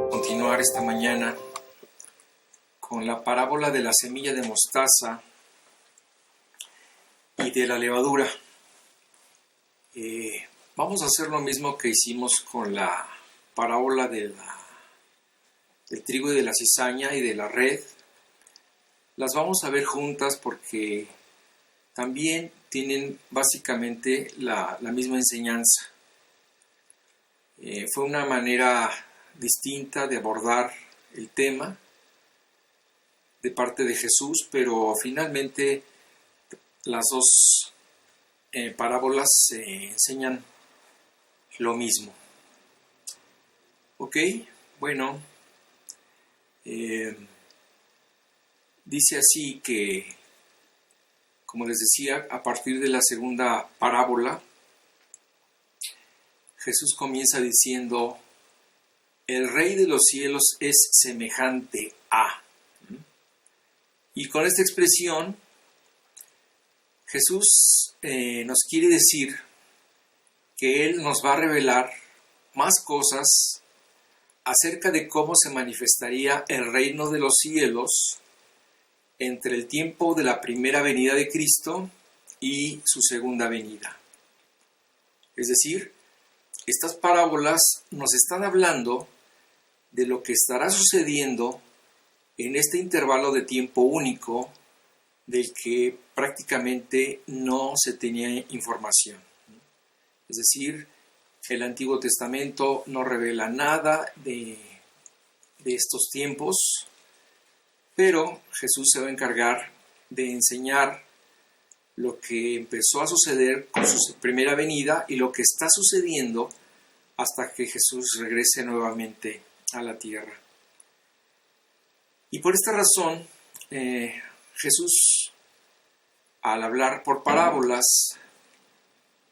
Continuar esta mañana con la parábola de la semilla de mostaza y de la levadura. Vamos a hacer lo mismo que hicimos con la parábola del trigo y de la cizaña y de la red. Las vamos a ver juntas porque también tienen básicamente la misma enseñanza. Fue una manera distinta de abordar el tema de parte de Jesús, pero finalmente las dos parábolas enseñan lo mismo. Ok, bueno, dice así que, como les decía, a partir de la segunda parábola, Jesús comienza diciendo: el rey de los cielos es semejante a. Y con esta expresión, Jesús nos quiere decir que Él nos va a revelar más cosas acerca de cómo se manifestaría el reino de los cielos entre el tiempo de la primera venida de Cristo y su segunda venida. Es decir, estas parábolas nos están hablando de lo que estará sucediendo en este intervalo de tiempo único del que prácticamente no se tenía información. Es decir, el Antiguo Testamento no revela nada de estos tiempos, pero Jesús se va a encargar de enseñar lo que empezó a suceder con su primera venida y lo que está sucediendo hasta que Jesús regrese nuevamente a la tierra. Y por esta razón, Jesús, al hablar por parábolas,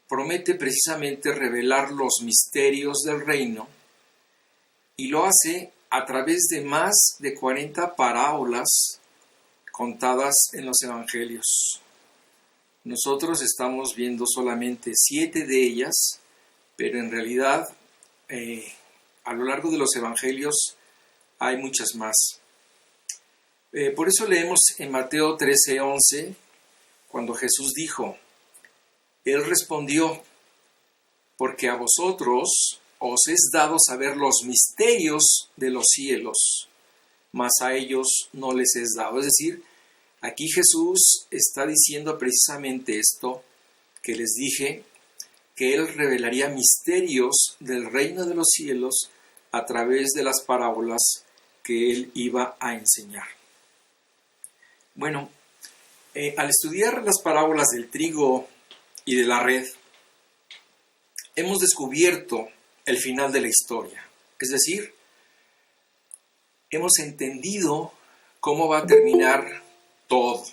promete precisamente revelar los misterios del reino, y lo hace a través de más de 40 parábolas contadas en los evangelios. Nosotros estamos viendo solamente 7 de ellas, pero en realidad a lo largo de los evangelios hay muchas más. Por eso leemos en Mateo 13:11, cuando Jesús dijo: Él respondió: porque a vosotros os es dado saber los misterios de los cielos, mas a ellos no les es dado. Es decir, aquí Jesús está diciendo precisamente esto que les dije, que Él revelaría misterios del reino de los cielos a través de las parábolas que Él iba a enseñar. Bueno, al estudiar las parábolas del trigo y de la red, hemos descubierto el final de la historia. Es decir, hemos entendido cómo va a terminar todo.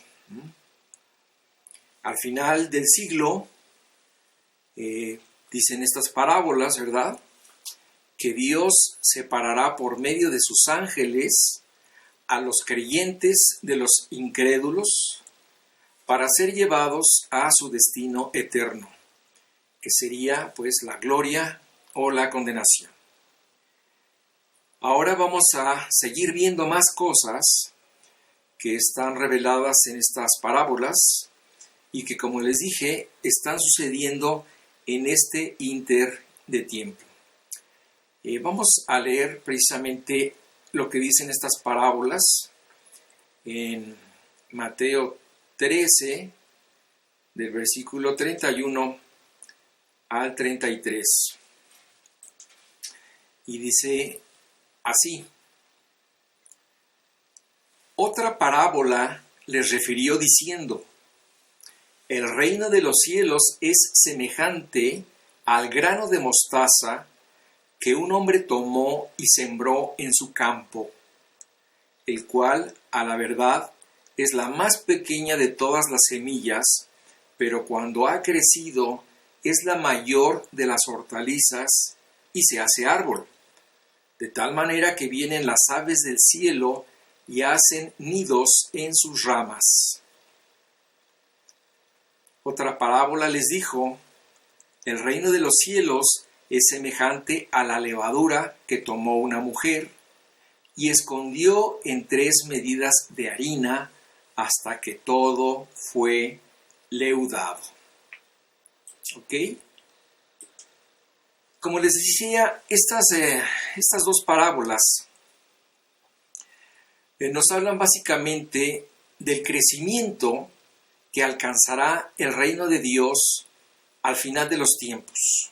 Al final del siglo, dicen estas parábolas, ¿verdad?, que Dios separará por medio de sus ángeles a los creyentes de los incrédulos para ser llevados a su destino eterno, que sería pues la gloria o la condenación. Ahora vamos a seguir viendo más cosas que están reveladas en estas parábolas y que, como les dije, están sucediendo en este inter de tiempo. Vamos a leer precisamente lo que dicen estas parábolas en Mateo 13, del versículo 31 al 33. Y dice así: otra parábola les refirió diciendo: el reino de los cielos es semejante al grano de mostaza que un hombre tomó y sembró en su campo, el cual, a la verdad, es la más pequeña de todas las semillas, pero cuando ha crecido es la mayor de las hortalizas y se hace árbol, de tal manera que vienen las aves del cielo y hacen nidos en sus ramas. Otra parábola les dijo: El reino de los cielos es semejante a la levadura que tomó una mujer y escondió en 3 medidas de harina hasta que todo fue leudado. ¿Ok? Como les decía, estas 2 parábolas nos hablan básicamente del crecimiento que alcanzará el reino de Dios al final de los tiempos.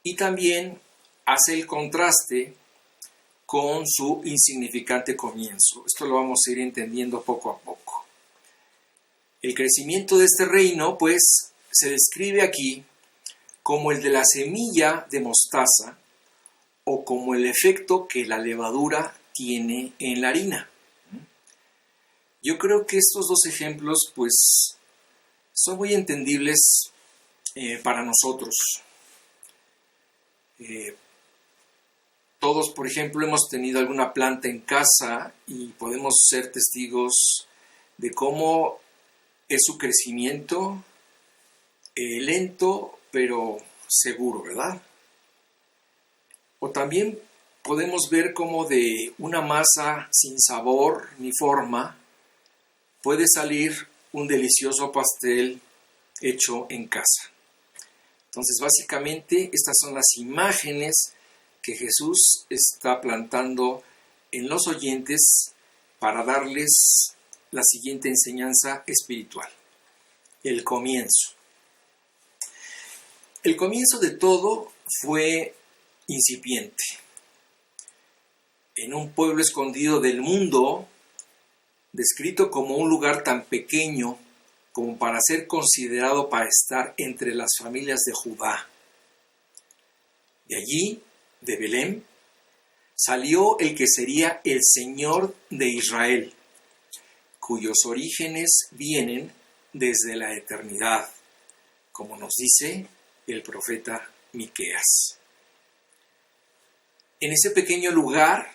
Y también hace el contraste con su insignificante comienzo. Esto lo vamos a ir entendiendo poco a poco. El crecimiento de este reino, pues, se describe aquí como el de la semilla de mostaza o como el efecto que la levadura tiene en la harina. Yo creo que estos 2 ejemplos, pues, son muy entendibles para nosotros. Todos, por ejemplo, hemos tenido alguna planta en casa y podemos ser testigos de cómo es su crecimiento lento, pero seguro, ¿verdad? O también podemos ver cómo de una masa sin sabor ni forma puede salir un delicioso pastel hecho en casa. Entonces, básicamente, estas son las imágenes que Jesús está plantando en los oyentes para darles la siguiente enseñanza espiritual: el comienzo. El comienzo de todo fue incipiente. En un pueblo escondido del mundo, descrito como un lugar tan pequeño como para ser considerado para estar entre las familias de Judá. De allí, de Belén, salió el que sería el Señor de Israel, cuyos orígenes vienen desde la eternidad, como nos dice el profeta Miqueas. En ese pequeño lugar,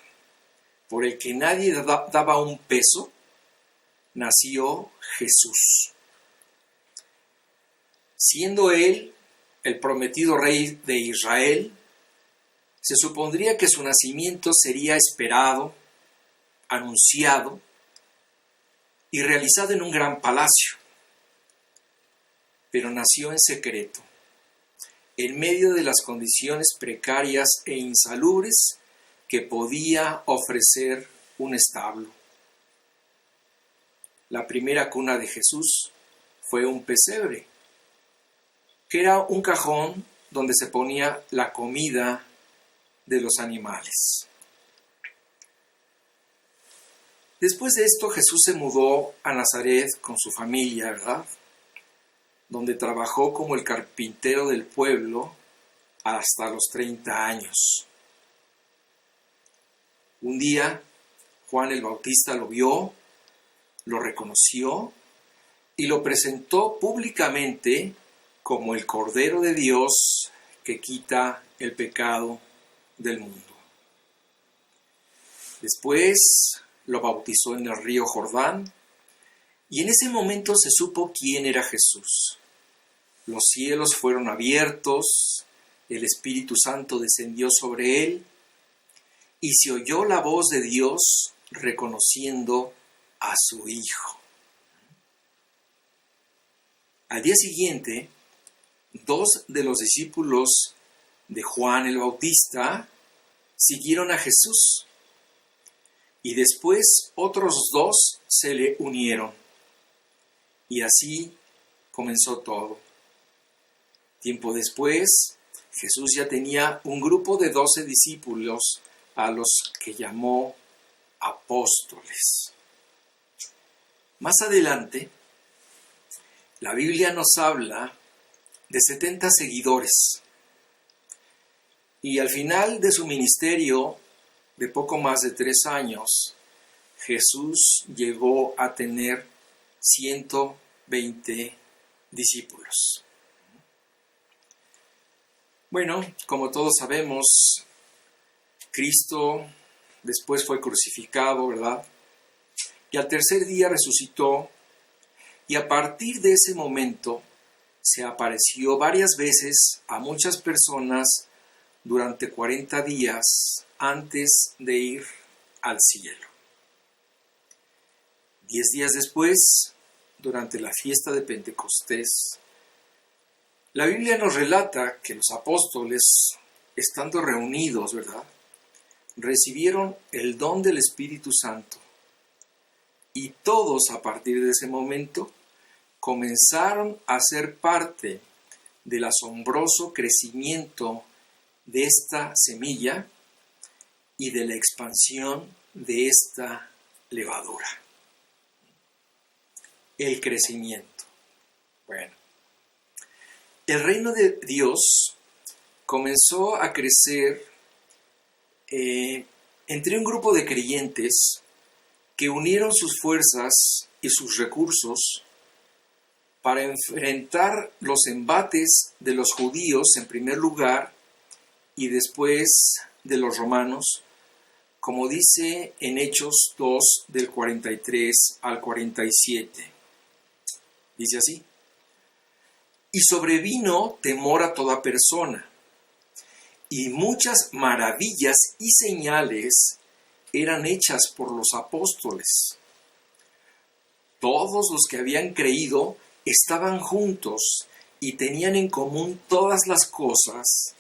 por el que nadie daba un peso, nació Jesús. Siendo él el prometido rey de Israel, se supondría que su nacimiento sería esperado, anunciado y realizado en un gran palacio. Pero nació en secreto, en medio de las condiciones precarias e insalubres que podía ofrecer un establo. La primera cuna de Jesús fue un pesebre, que era un cajón donde se ponía la comida de los animales. Después de esto, Jesús se mudó a Nazaret con su familia, ¿verdad? Donde trabajó como el carpintero del pueblo hasta los 30 años. Un día, Juan el Bautista lo vio, lo reconoció y lo presentó públicamente como el Cordero de Dios que quita el pecado del mundo. Después lo bautizó en el río Jordán y en ese momento se supo quién era Jesús. Los cielos fueron abiertos, el Espíritu Santo descendió sobre él y se oyó la voz de Dios reconociendo a su Hijo. Al día siguiente, 2 de los discípulos de Juan el Bautista siguieron a Jesús y después otros 2 se le unieron. Y así comenzó todo. Tiempo después, Jesús ya tenía un grupo de 12 discípulos a los que llamó apóstoles. Más adelante, la Biblia nos habla de 70 seguidores. Y al final de su ministerio, de poco más de 3 años, Jesús llegó a tener 120 discípulos. Bueno, como todos sabemos, Cristo después fue crucificado, ¿verdad? Y al tercer día resucitó, y a partir de ese momento, se apareció varias veces a muchas personas durante 40 días antes de ir al cielo. 10 días después, durante la fiesta de Pentecostés, la Biblia nos relata que los apóstoles, estando reunidos, ¿verdad?, recibieron el don del Espíritu Santo. Y todos, a partir de ese momento, comenzaron a ser parte del asombroso crecimiento de esta semilla y de la expansión de esta levadura. El crecimiento. Bueno, el reino de Dios comenzó a crecer entre un grupo de creyentes que unieron sus fuerzas y sus recursos para enfrentar los embates de los judíos en primer lugar y después de los romanos, como dice en Hechos 2 del 43 al 47. Dice así: y sobrevino temor a toda persona, y muchas maravillas y señales eran hechas por los apóstoles. Todos los que habían creído estaban juntos y tenían en común todas las cosas,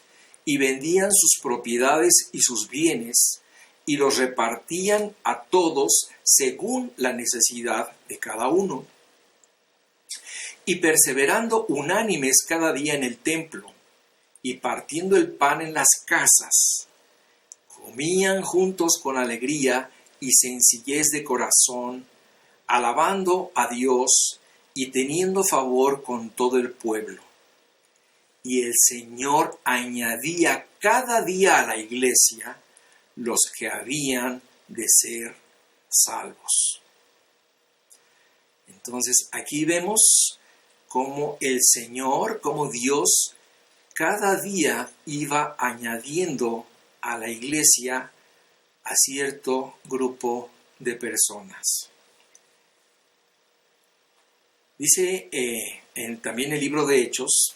y vendían sus propiedades y sus bienes, y los repartían a todos según la necesidad de cada uno. Y perseverando unánimes cada día en el templo, y partiendo el pan en las casas, comían juntos con alegría y sencillez de corazón, alabando a Dios y teniendo favor con todo el pueblo. Y el Señor añadía cada día a la iglesia los que habían de ser salvos. Entonces aquí vemos cómo el Señor, como Dios, cada día iba añadiendo a la iglesia a cierto grupo de personas. Dice también el libro de Hechos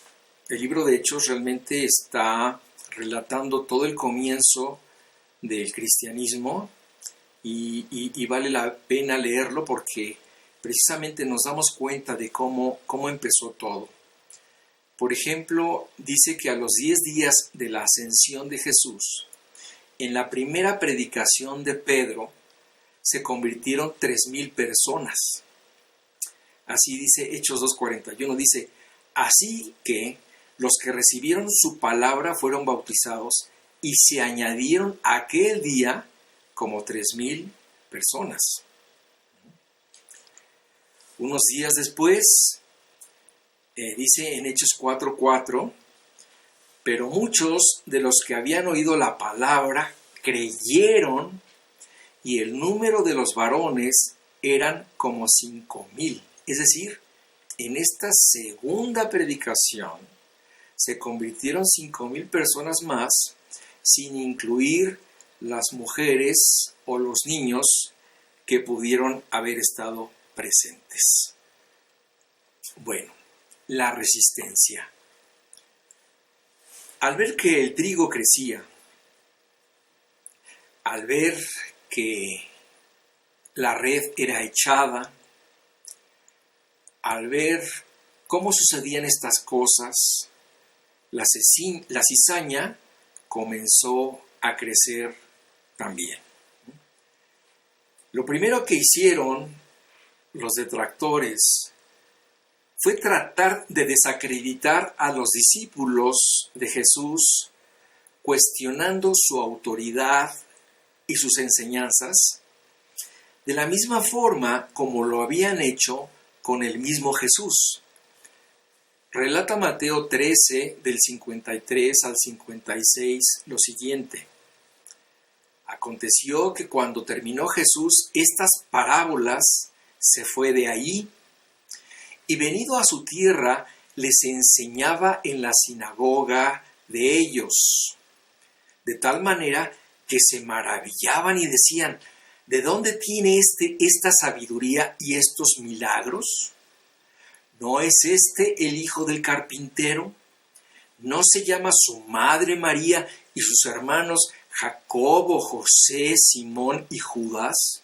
realmente está relatando todo el comienzo del cristianismo y vale la pena leerlo porque precisamente nos damos cuenta de cómo empezó todo. Por ejemplo, dice que a los 10 días de la ascensión de Jesús, en la primera predicación de Pedro, se convirtieron 3,000 personas. Así dice Hechos 2:41, dice: así que los que recibieron su palabra fueron bautizados y se añadieron aquel día como 3,000 personas. Unos días después, dice en Hechos 4:4, pero muchos de los que habían oído la palabra creyeron y el número de los varones eran como 5,000. Es decir, en esta segunda predicación se convirtieron 5,000 personas más, sin incluir las mujeres o los niños que pudieron haber estado presentes. Bueno, la resistencia. Al ver que el trigo crecía, al ver que la red era echada, al ver cómo sucedían estas cosas, la cizaña comenzó a crecer también. Lo primero que hicieron los detractores fue tratar de desacreditar a los discípulos de Jesús, cuestionando su autoridad y sus enseñanzas, de la misma forma como lo habían hecho con el mismo Jesús. Relata Mateo 13, del 53 al 56, lo siguiente: aconteció que cuando terminó Jesús estas parábolas, se fue de ahí, y venido a su tierra, les enseñaba en la sinagoga de ellos, de tal manera que se maravillaban y decían: ¿de dónde tiene esta sabiduría y estos milagros? ¿no es este el hijo del carpintero? ¿No se llama su madre María y sus hermanos Jacobo, José, Simón y Judas?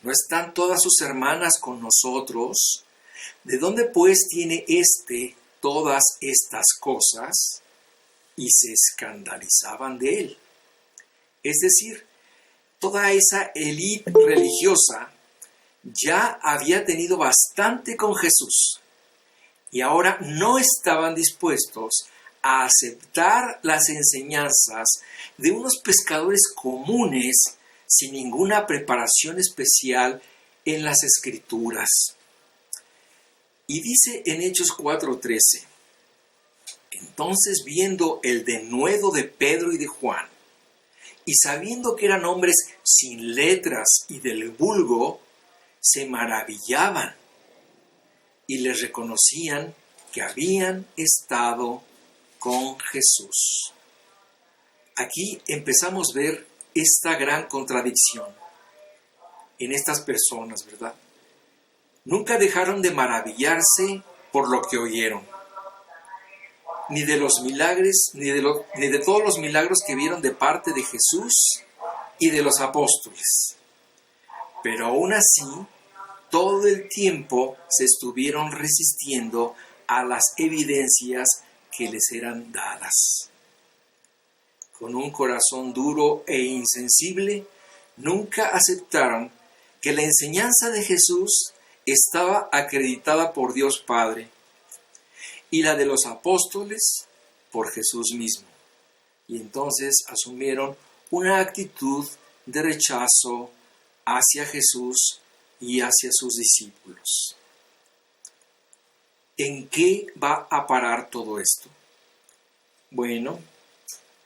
¿No están todas sus hermanas con nosotros? ¿De dónde pues tiene todas estas cosas? Y se escandalizaban de él. Es decir, toda esa élite religiosa ya había tenido bastante con Jesús y ahora no estaban dispuestos a aceptar las enseñanzas de unos pescadores comunes sin ninguna preparación especial en las Escrituras. Y dice en Hechos 4:13, entonces viendo el denuedo de Pedro y de Juan, y sabiendo que eran hombres sin letras y del vulgo, se maravillaban y les reconocían que habían estado con Jesús. Aquí empezamos a ver esta gran contradicción en estas personas, ¿verdad? Nunca dejaron de maravillarse por lo que oyeron, ni de los milagros, ni de todos los milagros que vieron de parte de Jesús y de los apóstoles. Pero aún así, todo el tiempo se estuvieron resistiendo a las evidencias que les eran dadas. Con un corazón duro e insensible, nunca aceptaron que la enseñanza de Jesús estaba acreditada por Dios Padre y la de los apóstoles por Jesús mismo. Y entonces asumieron una actitud de rechazo hacia Jesús y hacia sus discípulos. ¿En qué va a parar todo esto? Bueno,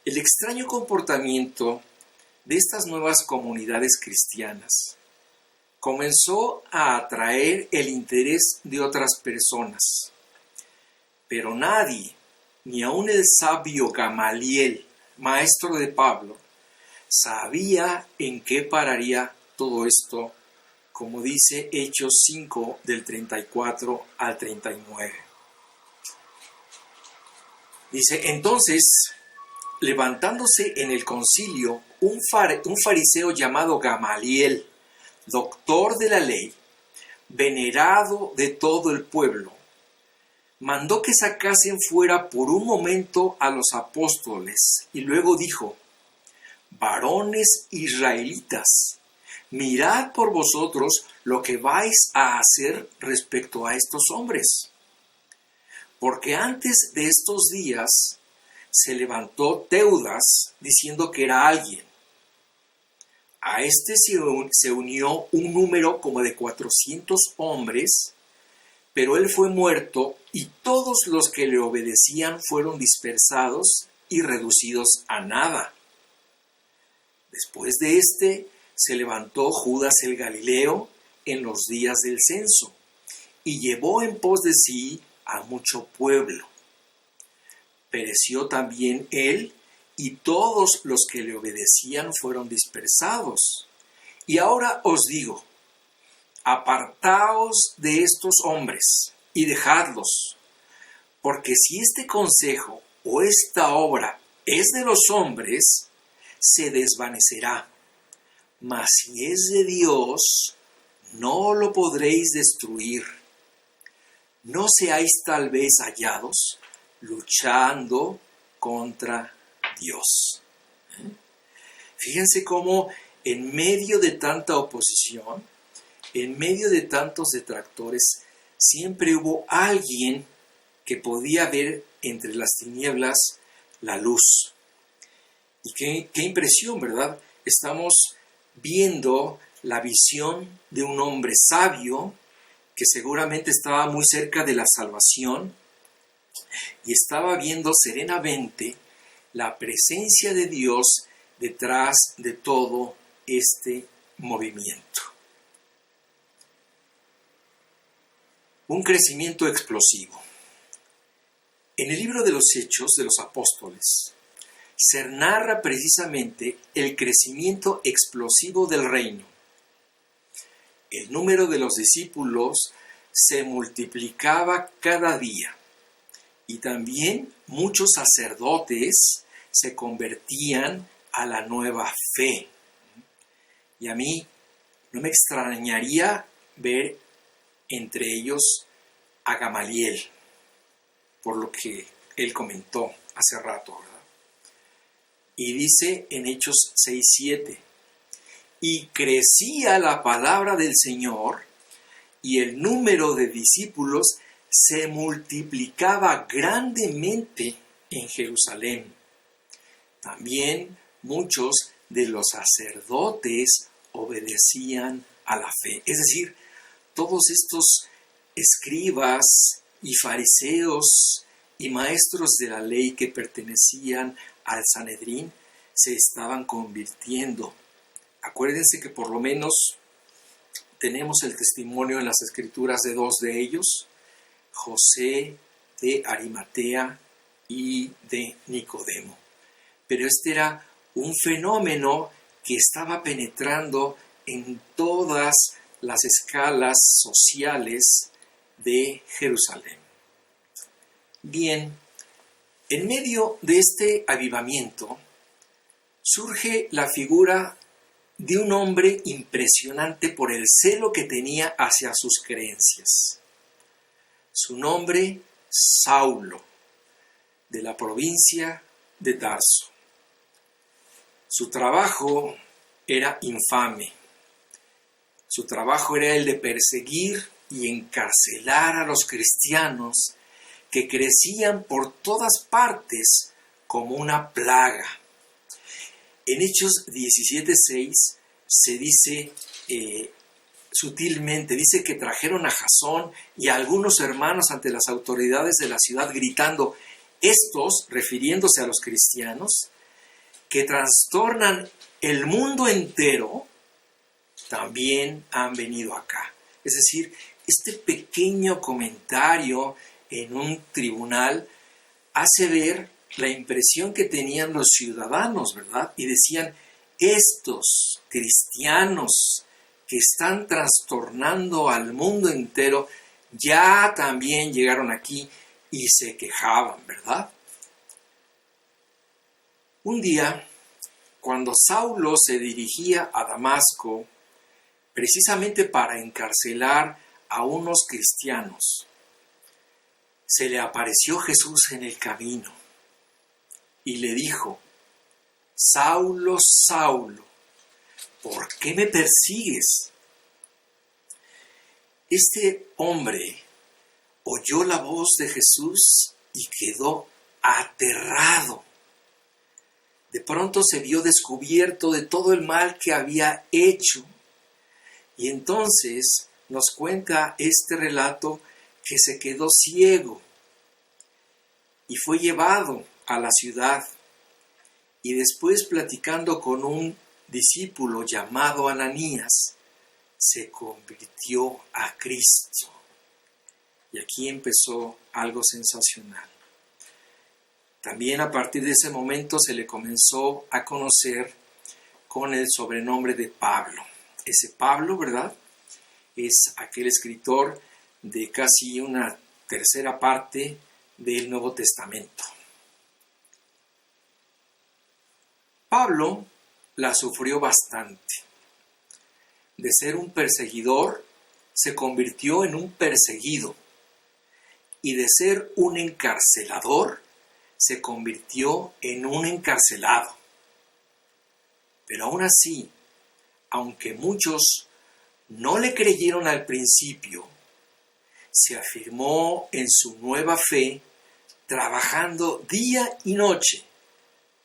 el extraño comportamiento de estas nuevas comunidades cristianas comenzó a atraer el interés de otras personas. Pero nadie, ni aun el sabio Gamaliel, maestro de Pablo, sabía en qué pararía todo esto, como dice Hechos 5 del 34 al 39. Dice, entonces, levantándose en el concilio un fariseo llamado Gamaliel, doctor de la ley, venerado de todo el pueblo, mandó que sacasen fuera por un momento a los apóstoles y luego dijo, varones israelitas, mirad por vosotros lo que vais a hacer respecto a estos hombres. Porque antes de estos días se levantó Teudas diciendo que era alguien. A este se unió un número como de 400 hombres, pero él fue muerto y todos los que le obedecían fueron dispersados y reducidos a nada. Después de se levantó Judas el Galileo en los días del censo y llevó en pos de sí a mucho pueblo. Pereció también él y todos los que le obedecían fueron dispersados. Y ahora os digo, apartaos de estos hombres y dejadlos, porque si este consejo o esta obra es de los hombres, se desvanecerá, mas si es de Dios, no lo podréis destruir. ¿No seáis tal vez hallados luchando contra Dios? Fíjense cómo en medio de tanta oposición, en medio de tantos detractores, siempre hubo alguien que podía ver entre las tinieblas la luz. Y qué impresión, ¿verdad? Estamos viendo la visión de un hombre sabio que seguramente estaba muy cerca de la salvación y estaba viendo serenamente la presencia de Dios detrás de todo este movimiento. Un crecimiento explosivo. En el libro de los Hechos de los Apóstoles se narra precisamente el crecimiento explosivo del reino. El número de los discípulos se multiplicaba cada día y también muchos sacerdotes se convertían a la nueva fe. Y a mí no me extrañaría ver entre ellos a Gamaliel, por lo que él comentó hace rato, ¿verdad? Y dice en Hechos 6:7, y crecía la palabra del Señor, y el número de discípulos se multiplicaba grandemente en Jerusalén. También muchos de los sacerdotes obedecían a la fe. Es decir, todos estos escribas y fariseos y maestros de la ley que pertenecían al Sanedrín se estaban convirtiendo. Acuérdense que por lo menos tenemos el testimonio en las Escrituras de dos de ellos, José de Arimatea y de Nicodemo. Pero este era un fenómeno que estaba penetrando en todas las escalas sociales de Jerusalén. Bien, en medio de este avivamiento surge la figura de un hombre impresionante por el celo que tenía hacia sus creencias. Su nombre, Saulo, de la provincia de Tarso. Su trabajo era infame. Su trabajo era el de perseguir y encarcelar a los cristianos que crecían por todas partes como una plaga. En Hechos 17:6 se dice sutilmente, dice que trajeron a Jasón y a algunos hermanos ante las autoridades de la ciudad gritando, estos, refiriéndose a los cristianos, que trastornan el mundo entero, también han venido acá. Es decir, este pequeño comentario en un tribunal hace ver la impresión que tenían los ciudadanos, ¿verdad? Y decían, estos cristianos que están trastornando al mundo entero, ya también llegaron aquí y se quejaban, ¿verdad? Un día, cuando Saulo se dirigía a Damasco, precisamente para encarcelar a unos cristianos, se le apareció Jesús en el camino y le dijo, Saulo, Saulo, ¿por qué me persigues? Este hombre oyó la voz de Jesús y quedó aterrado. De pronto se vio descubierto de todo el mal que había hecho. Y entonces nos cuenta este relato que se quedó ciego y fue llevado a la ciudad. Y después, platicando con un discípulo llamado Ananías, se convirtió a Cristo. Y aquí empezó algo sensacional. También a partir de ese momento se le comenzó a conocer con el sobrenombre de Pablo. Ese Pablo, ¿verdad?, es aquel escritor de casi una tercera parte del Nuevo Testamento. Pablo la sufrió bastante. De ser un perseguidor, se convirtió en un perseguido. Y de ser un encarcelador, se convirtió en un encarcelado. Pero aún así, aunque muchos no le creyeron al principio, se afirmó en su nueva fe, trabajando día y noche,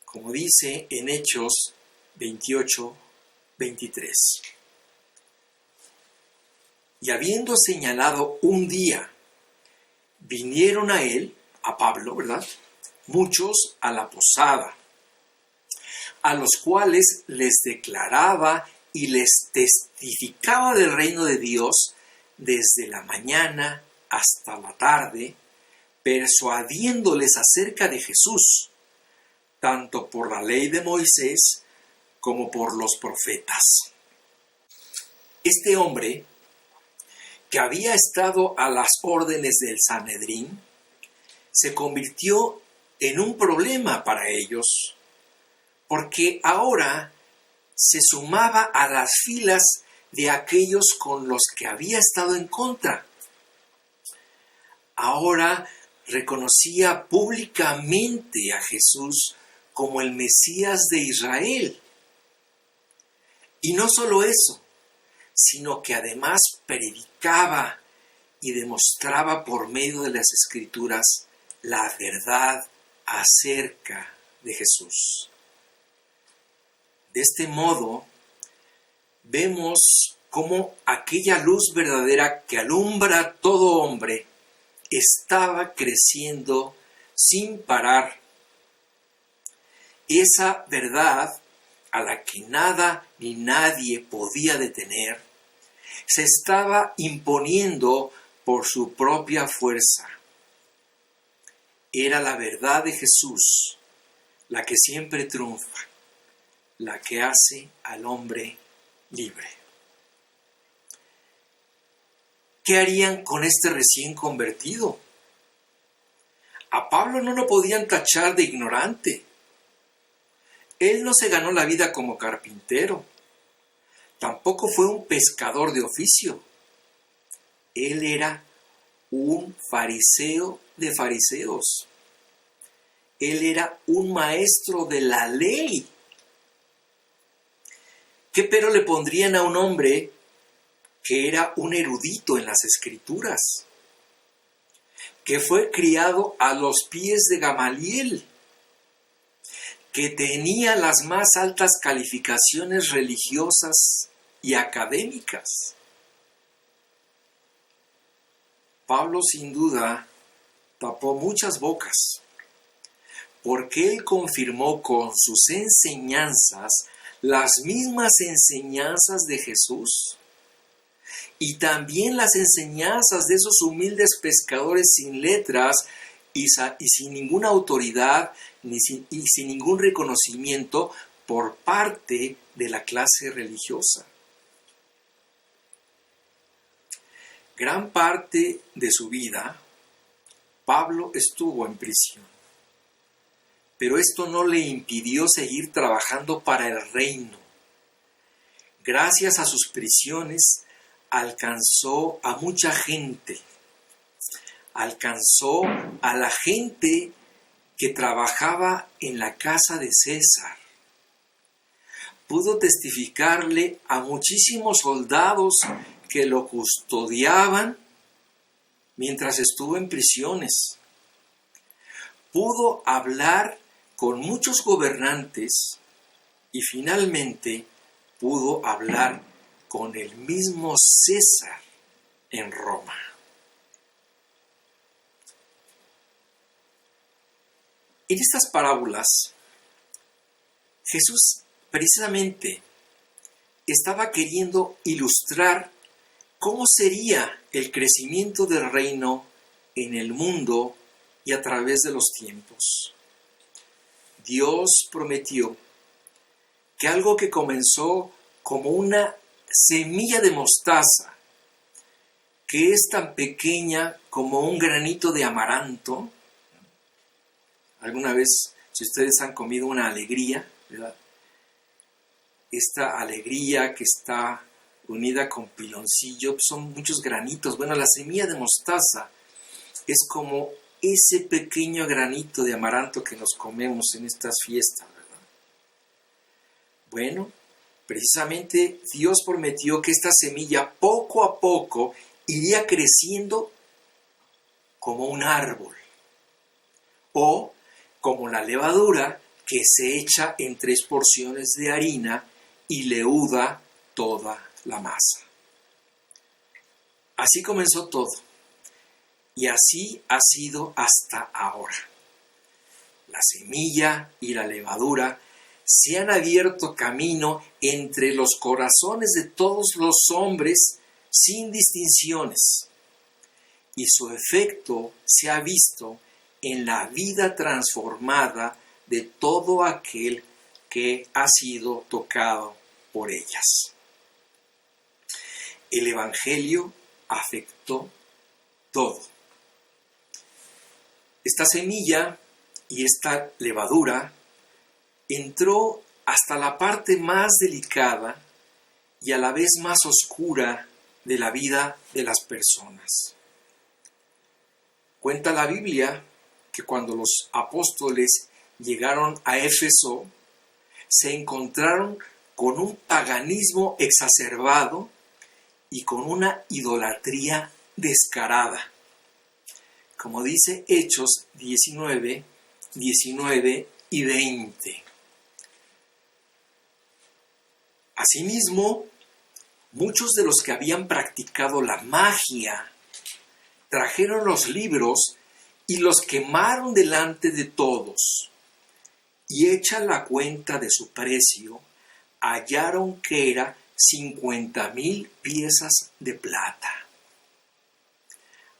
como dice en Hechos 28:23. Y habiendo señalado un día, vinieron a él, a Pablo, ¿verdad?, muchos a la posada, a los cuales les declaraba y les testificaba del reino de Dios desde la mañana hasta la tarde, persuadiéndoles acerca de Jesús, tanto por la ley de Moisés como por los profetas. Este hombre que había estado a las órdenes del Sanedrín, se convirtió en un problema para ellos, porque ahora se sumaba a las filas de aquellos con los que había estado en contra. Ahora reconocía públicamente a Jesús como el Mesías de Israel. Y no solo eso, sino que además predicaba y demostraba por medio de las Escrituras la verdad acerca de Jesús. De este modo, vemos cómo aquella luz verdadera que alumbra a todo hombre estaba creciendo sin parar. Esa verdad, a la que nada ni nadie podía detener, se estaba imponiendo por su propia fuerza. Era la verdad de Jesús la que siempre triunfa, la que hace al hombre libre. ¿Qué harían con este recién convertido? A Pablo no lo podían tachar de ignorante. Él no se ganó la vida como carpintero. Tampoco fue un pescador de oficio. Él era un fariseo de fariseos. Él era un maestro de la ley. ¿Qué pero le pondrían a un hombre que era un erudito en las Escrituras, que fue criado a los pies de Gamaliel, que tenía las más altas calificaciones religiosas y académicas? Pablo sin duda tapó muchas bocas, porque él confirmó con sus enseñanzas las mismas enseñanzas de Jesús y también las enseñanzas de esos humildes pescadores sin letras y sin ninguna autoridad y sin ningún reconocimiento por parte de la clase religiosa. Gran parte de su vida, Pablo estuvo en prisión, pero esto no le impidió seguir trabajando para el reino. Gracias a sus prisiones, alcanzó a mucha gente. Alcanzó a la gente que trabajaba en la casa de César. Pudo testificarle a muchísimos soldados que lo custodiaban mientras estuvo en prisiones. Pudo hablar con muchos gobernantes y finalmente pudo hablar con el mismo César en Roma. En estas parábolas, Jesús precisamente estaba queriendo ilustrar cómo sería el crecimiento del reino en el mundo y a través de los tiempos. Dios prometió que algo que comenzó como una semilla de mostaza, que es tan pequeña como un granito de amaranto. Alguna vez, si ustedes han comido una alegría, ¿verdad? Esta alegría que está unida con piloncillo, son muchos granitos. Bueno, la semilla de mostaza es como ese pequeño granito de amaranto que nos comemos en estas fiestas, ¿verdad? Bueno, precisamente Dios prometió que esta semilla poco a poco iría creciendo como un árbol o como la levadura que se echa en 3 porciones de harina y leuda toda la masa. Así comenzó todo y así ha sido hasta ahora. La semilla y la levadura se han abierto camino entre los corazones de todos los hombres sin distinciones, y su efecto se ha visto en la vida transformada de todo aquel que ha sido tocado por ellas. El Evangelio afectó todo. Esta semilla y esta levadura entró hasta la parte más delicada y a la vez más oscura de la vida de las personas. Cuenta la Biblia que cuando los apóstoles llegaron a Éfeso, se encontraron con un paganismo exacerbado y con una idolatría descarada. Como dice Hechos 19, 19 y 20. Asimismo, muchos de los que habían practicado la magia trajeron los libros y los quemaron delante de todos. Y hecha la cuenta de su precio, hallaron que era 50,000 piezas de plata.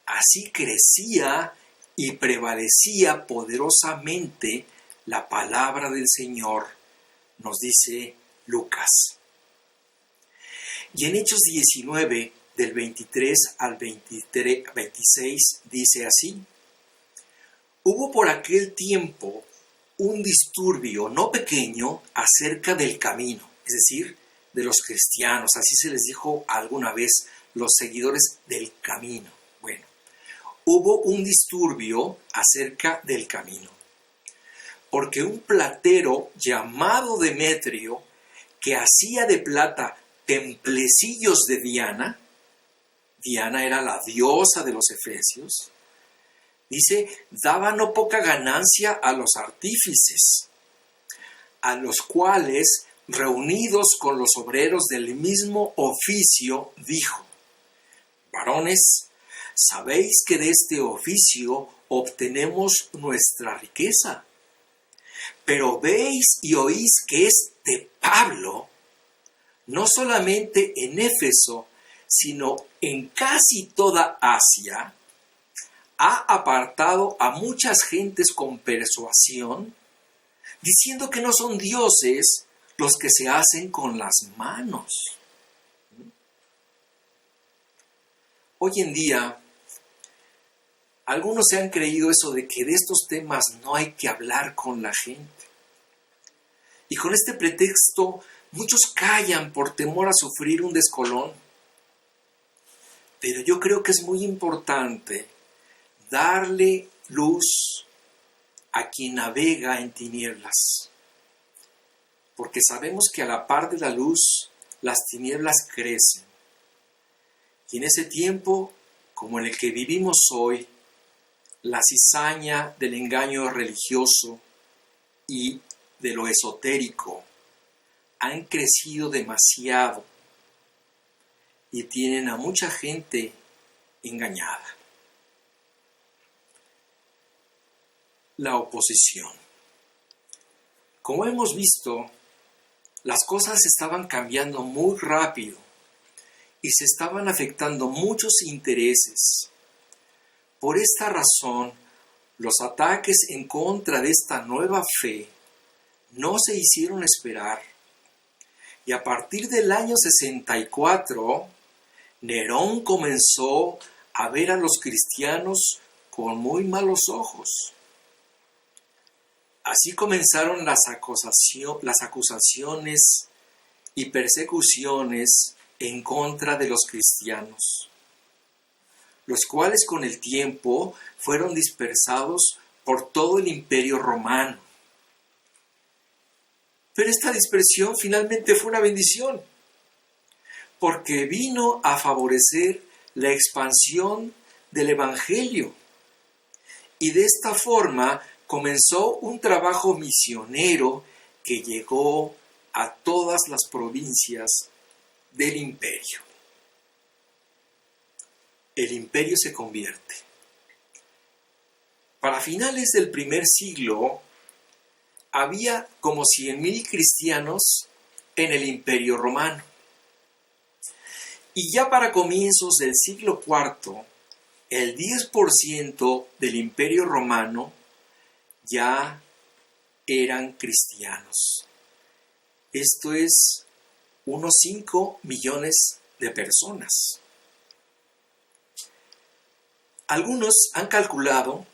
Así crecía y prevalecía poderosamente la palabra del Señor, nos dice Lucas. Y en Hechos 19, del 23 al 26, dice así: Hubo por aquel tiempo un disturbio no pequeño acerca del camino, es decir, de los cristianos, así se les dijo alguna vez, los seguidores del camino. Bueno, hubo un disturbio acerca del camino, porque un platero llamado Demetrio, que hacía de plata templecillos de Diana era la diosa de los efesios, dice, daba no poca ganancia a los artífices, a los cuales, reunidos con los obreros del mismo oficio, dijo: varones, sabéis que de este oficio obtenemos nuestra riqueza, pero veis y oís que este Pablo, no solamente en Éfeso, sino en casi toda Asia, ha apartado a muchas gentes con persuasión, diciendo que no son dioses los que se hacen con las manos. Hoy en día, algunos se han creído eso de que de estos temas no hay que hablar con la gente. Y con este pretexto, muchos callan por temor a sufrir un descolón. Pero yo creo que es muy importante darle luz a quien navega en tinieblas, porque sabemos que a la par de la luz, las tinieblas crecen. Y en ese tiempo, como en el que vivimos hoy, la cizaña del engaño religioso y de lo esotérico han crecido demasiado y tienen a mucha gente engañada. La oposición. Como hemos visto, las cosas estaban cambiando muy rápido y se estaban afectando muchos intereses. Por esta razón, los ataques en contra de esta nueva fe no se hicieron esperar. Y a partir del año 64, Nerón comenzó a ver a los cristianos con muy malos ojos. Así comenzaron las acusaciones y persecuciones en contra de los cristianos, los cuales con el tiempo fueron dispersados por todo el Imperio Romano. Pero esta dispersión finalmente fue una bendición, porque vino a favorecer la expansión del Evangelio. Y de esta forma comenzó un trabajo misionero que llegó a todas las provincias del imperio. El imperio se convierte. Para finales del primer siglo, había como 100,000 cristianos en el Imperio Romano. Y ya para comienzos del siglo IV, el 10% del Imperio Romano ya eran cristianos. Esto es unos 5 millones de personas. Algunos han calculado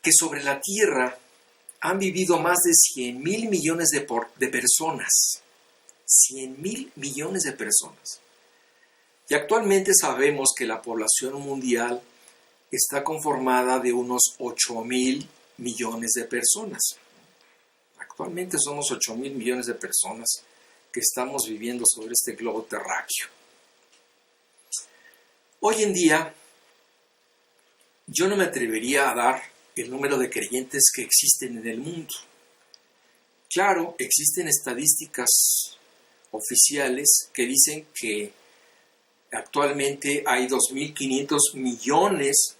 que sobre la Tierra han vivido más de 100,000 millones de personas. 100,000 millones de personas. Y actualmente sabemos que la población mundial está conformada de unos 8,000 millones de personas. Actualmente somos 8,000 millones de personas que estamos viviendo sobre este globo terráqueo. Hoy en día, yo no me atrevería a dar el número de creyentes que existen en el mundo. Claro, existen estadísticas oficiales que dicen que actualmente hay 2,500 millones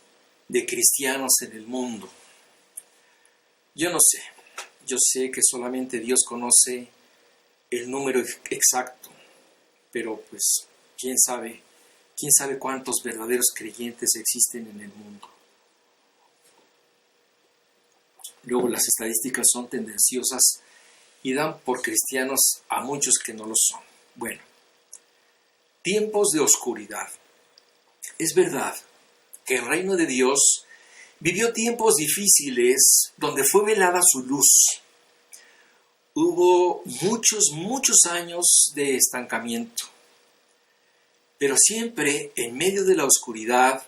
de cristianos en el mundo. Yo no sé, yo sé que solamente Dios conoce el número exacto, pero pues quién sabe cuántos verdaderos creyentes existen en el mundo. Luego las estadísticas son tendenciosas y dan por cristianos a muchos que no lo son. Bueno, tiempos de oscuridad. Es verdad que el reino de Dios vivió tiempos difíciles donde fue velada su luz. Hubo muchos años de estancamiento. Pero siempre en medio de la oscuridad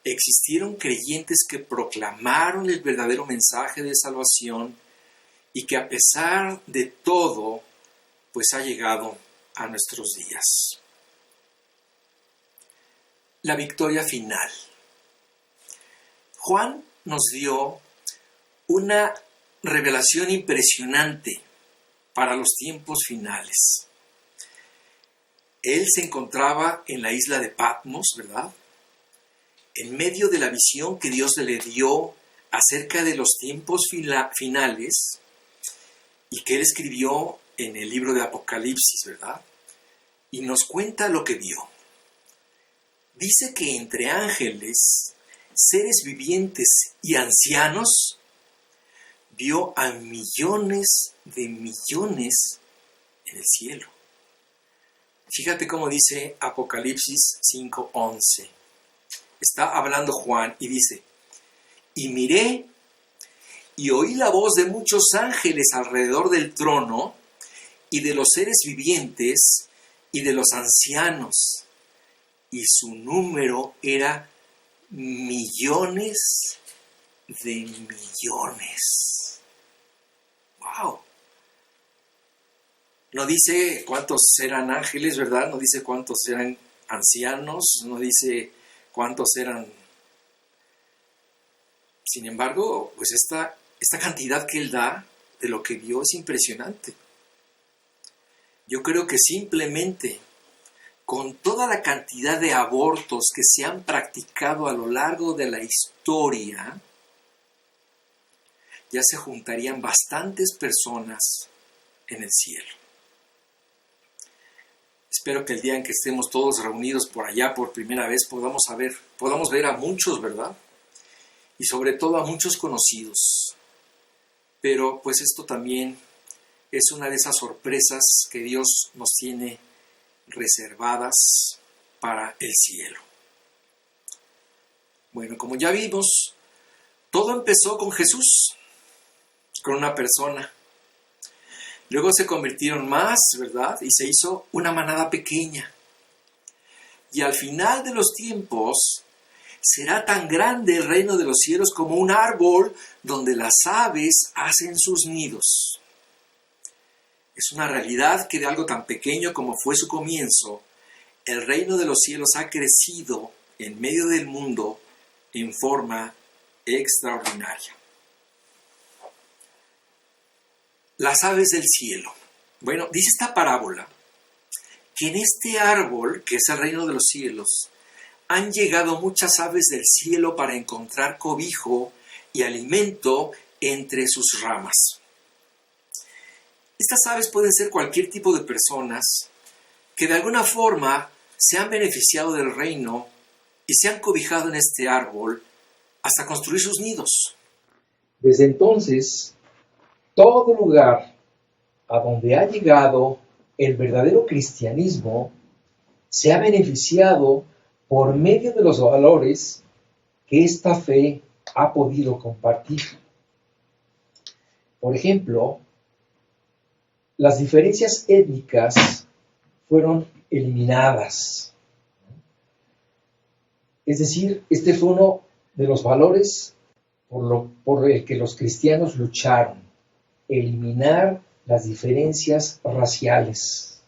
existieron creyentes que proclamaron el verdadero mensaje de salvación y que a pesar de todo, pues ha llegado a nuestros días. La victoria final. Juan nos dio una revelación impresionante para los tiempos finales. Él se encontraba en la isla de Patmos, ¿verdad? En medio de la visión que Dios le dio acerca de los tiempos finales y que él escribió en el libro de Apocalipsis, ¿verdad? Y nos cuenta lo que vio. Dice que entre ángeles, seres vivientes y ancianos, vio a millones de millones en el cielo. Fíjate cómo dice Apocalipsis 5:11. Está hablando Juan y dice: y miré y oí la voz de muchos ángeles alrededor del trono y de los seres vivientes y de los ancianos, y su número era millones de millones. ¡Wow! No dice cuántos eran ángeles, ¿verdad? No dice cuántos eran ancianos, no dice cuántos eran. Sin embargo, pues esta cantidad que él da de lo que vio es impresionante. Yo creo que simplemente con toda la cantidad de abortos que se han practicado a lo largo de la historia, ya se juntarían bastantes personas en el cielo. Espero que el día en que estemos todos reunidos por allá por primera vez podamos ver a muchos, ¿verdad? Y sobre todo a muchos conocidos. Pero pues esto también es una de esas sorpresas que Dios nos tiene reservadas para el cielo. Bueno, como ya vimos, todo empezó con Jesús, con una persona. Luego se convirtieron más, ¿verdad? Y se hizo una manada pequeña. Y al final de los tiempos, será tan grande el reino de los cielos como un árbol donde las aves hacen sus nidos. Es una realidad que de algo tan pequeño como fue su comienzo, el reino de los cielos ha crecido en medio del mundo en forma extraordinaria. Las aves del cielo. Bueno, dice esta parábola que en este árbol, que es el reino de los cielos, han llegado muchas aves del cielo para encontrar cobijo y alimento entre sus ramas. Estas aves pueden ser cualquier tipo de personas que de alguna forma se han beneficiado del reino y se han cobijado en este árbol hasta construir sus nidos. Desde entonces, todo lugar a donde ha llegado el verdadero cristianismo se ha beneficiado por medio de los valores que esta fe ha podido compartir. Por ejemplo, las diferencias étnicas fueron eliminadas. Es decir, este fue uno de los valores por el que los cristianos lucharon: eliminar las diferencias raciales.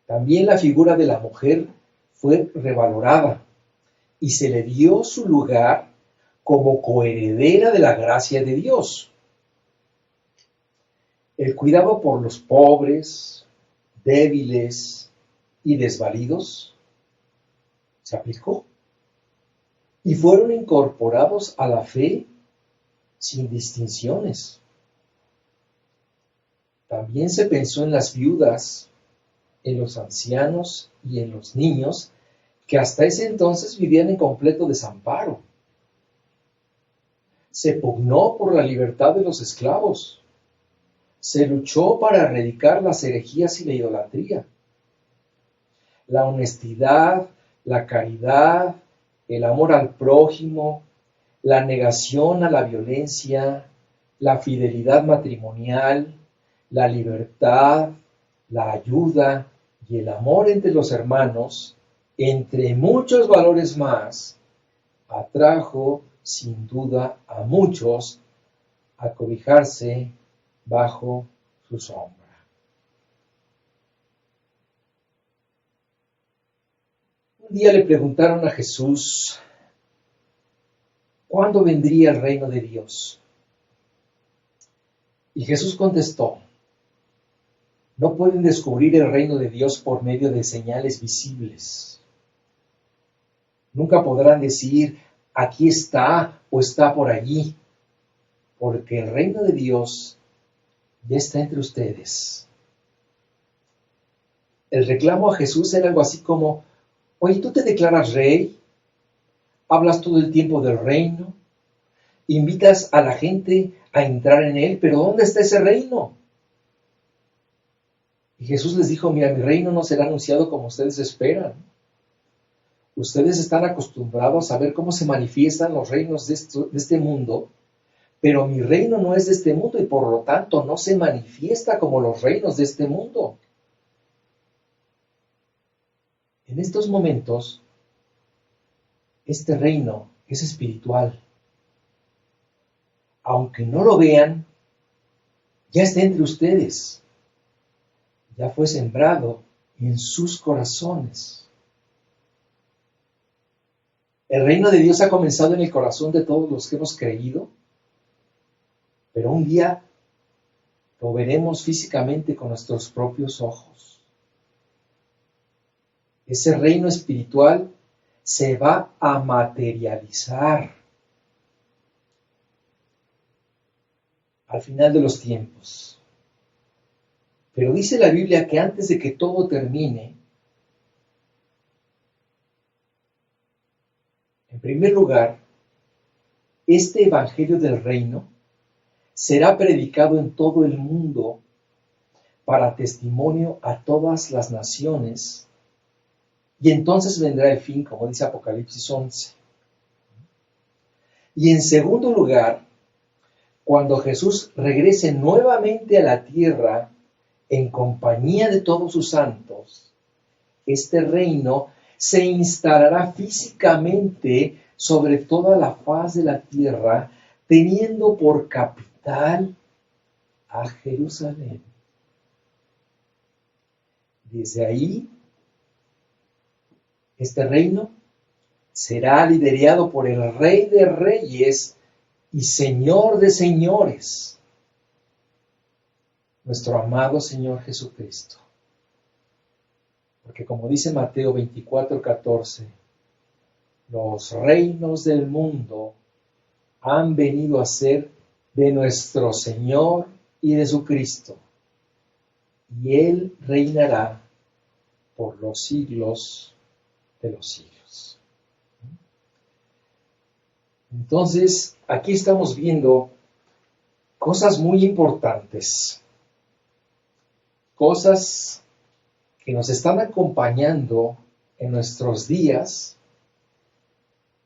También la figura de la mujer fue revalorada y se le dio su lugar como coheredera de la gracia de Dios. El cuidado por los pobres, débiles y desvalidos se aplicó y fueron incorporados a la fe sin distinciones. También se pensó en las viudas, en los ancianos y en los niños que hasta ese entonces vivían en completo desamparo. Se pugnó por la libertad de los esclavos. Se luchó para erradicar las herejías y la idolatría. La honestidad, la caridad, el amor al prójimo, la negación a la violencia, la fidelidad matrimonial, la libertad, la ayuda y el amor entre los hermanos, entre muchos valores más, atrajo sin duda a muchos a cobijarse bajo su sombra. Un día le preguntaron a Jesús, ¿cuándo vendría el reino de Dios? Y Jesús contestó, no pueden descubrir el reino de Dios por medio de señales visibles. Nunca podrán decir, aquí está o está por allí, porque el reino de Dios ya está entre ustedes. El reclamo a Jesús era algo así como, oye, ¿tú te declaras rey? ¿Hablas todo el tiempo del reino? ¿Invitas a la gente a entrar en él? ¿Pero dónde está ese reino? Y Jesús les dijo, mira, mi reino no será anunciado como ustedes esperan. Ustedes están acostumbrados a ver cómo se manifiestan los reinos de este mundo, pero mi reino no es de este mundo y por lo tanto no se manifiesta como los reinos de este mundo. En estos momentos, este reino es espiritual. Aunque no lo vean, ya está entre ustedes. Ya fue sembrado en sus corazones. El reino de Dios ha comenzado en el corazón de todos los que hemos creído, pero un día lo veremos físicamente con nuestros propios ojos. Ese reino espiritual se va a materializar al final de los tiempos. Pero dice la Biblia que antes de que todo termine, en primer lugar, este evangelio del reino será predicado en todo el mundo para testimonio a todas las naciones, y entonces vendrá el fin, como dice Apocalipsis 11. Y en segundo lugar, cuando Jesús regrese nuevamente a la tierra en compañía de todos sus santos, este reino se instalará físicamente sobre toda la faz de la tierra, teniendo por capital a Jerusalén. Desde ahí, este reino será liderado por el Rey de Reyes y Señor de Señores, nuestro amado Señor Jesucristo. Porque como dice Mateo 24:14, los reinos del mundo han venido a ser de nuestro Señor y de su Cristo, y Él reinará por los siglos de los siglos. Entonces, aquí estamos viendo cosas muy importantes, cosas que nos están acompañando en nuestros días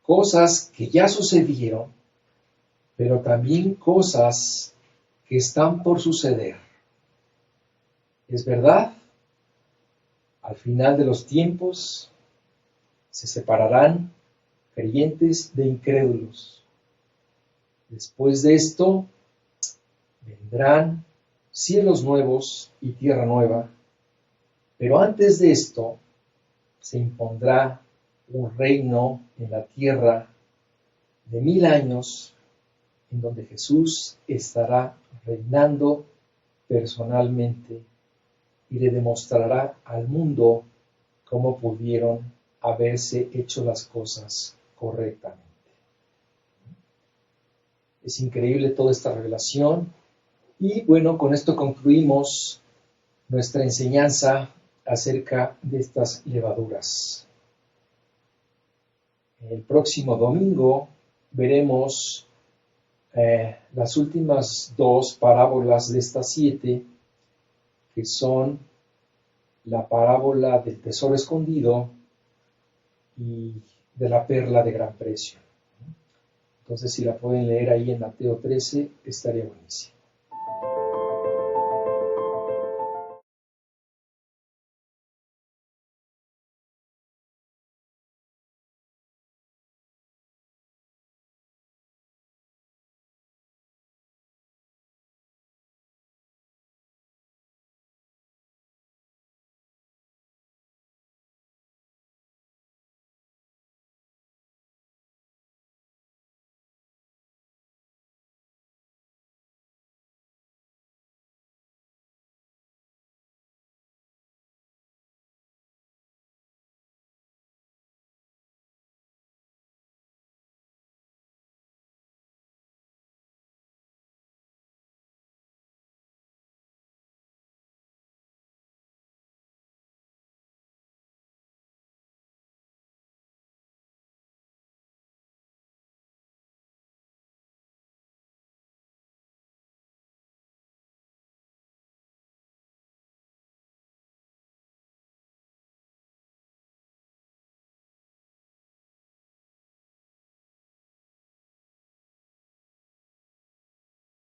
cosas que ya sucedieron, pero también cosas que están por suceder. Es verdad, al final de los tiempos se separarán creyentes de incrédulos. Después de esto vendrán cielos nuevos y tierra nueva, pero antes de esto se impondrá un reino en la tierra de 1000 años, en donde Jesús estará reinando personalmente y le demostrará al mundo cómo pudieron haberse hecho las cosas correctamente. Es increíble toda esta revelación y bueno, con esto concluimos nuestra enseñanza acerca de estas levaduras. El próximo domingo veremos las últimas 2 parábolas de estas 7, que son la parábola del tesoro escondido y de la perla de gran precio. Entonces, si la pueden leer ahí en Mateo 13, estaría buenísimo.